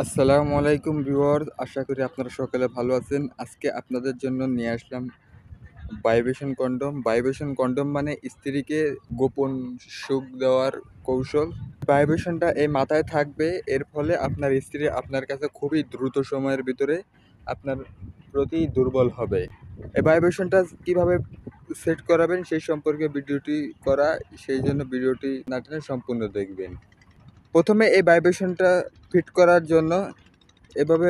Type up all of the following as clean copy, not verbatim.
আসসালামু আলাইকুম ভিউয়ার্স, আশা করি আপনারা সকলে ভালো আছেন। আজকে আপনাদের জন্য নিয়ে আসলাম ভাইব্রেশন কন্ডম মানে স্ত্রীকে গোপন সুখ দেওয়ার কৌশল। ভাইব্রেশনটা এই মাথায় থাকবে, এর ফলে আপনার স্ত্রী আপনার কাছে খুবই দ্রুত সময়ের ভিতরে আপনার প্রতি দুর্বল হবে। এই ভাইব্রেশনটা কিভাবে সেট করাবেন সেই সম্পর্কে ভিডিওটি করা, সেই জন্য ভিডিওটি না টেনে সম্পূর্ণ দেখবেন। প্রথমে এই ভাইব্রেশনটা ফিট করার জন্য এইভাবে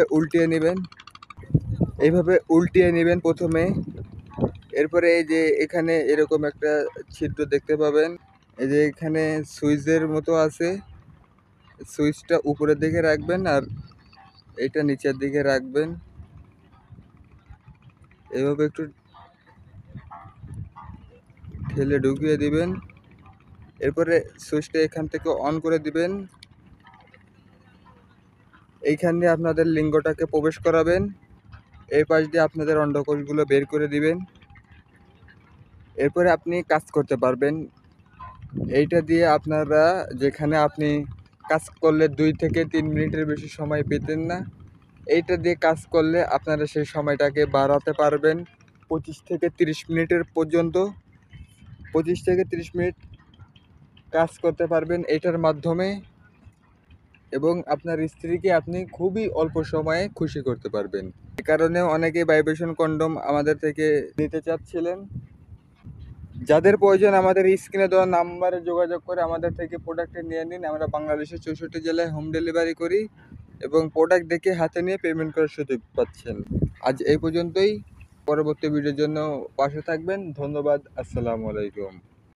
উল্টিয়ে নেবেন প্রথমে। এরপরে এই যে এখানে এরকম একটা ছিদ্র দেখতে পাবেন, এই যে এখানে সুইচের মতো আছে, সুইচটা উপরের দিকে রাখবেন আর এটা নিচের দিকে রাখবেন। এভাবে একটু ঠেলে ঢুকিয়ে দিবেন। এরপরে সুইচটা এখান থেকে অন করে দিবেন। এইখান দিয়ে আপনাদের লিঙ্গটাকে প্রবেশ করাবেন, এই পাশ দিয়ে আপনাদের অন্ডকোষগুলো বের করে দিবেন। এরপরে আপনি কাজ করতে পারবেন। এইটা দিয়ে আপনারা যেখানে আপনি কাজ করলে 2 থেকে 3 মিনিটের বেশি সময় পেতেন না, এইটা দিয়ে কাজ করলে আপনারা সেই সময়টাকে বাড়াতে পারবেন 25 থেকে 30 মিনিটের পর্যন্ত। 25 থেকে 30 মিনিট কাজ করতে পারবেন এইটার মাধ্যমে, এবং আপনার স্ত্রীকে আপনি খুবই অল্প সময়ে খুশি করতে পারবেন। এ কারণে অনেকেই ভাইব্রেশন কন্ডম আমাদের থেকে নিতে চাচ্ছিলেন। যাদের প্রয়োজন আমাদের স্ক্রিনে দেওয়া নাম্বারে যোগাযোগ করে আমাদের থেকে প্রোডাক্টটা নিয়ে নিন। আমরা বাংলাদেশের 64 জেলায় হোম ডেলিভারি করি এবং প্রোডাক্ট দেখে হাতে নিয়ে পেমেন্ট করার সুযোগ পাচ্ছেন। আজ এই পর্যন্তই। পরবর্তী ভিডিওর জন্য পাশে থাকবেন। ধন্যবাদ। আসসালামু আলাইকুম।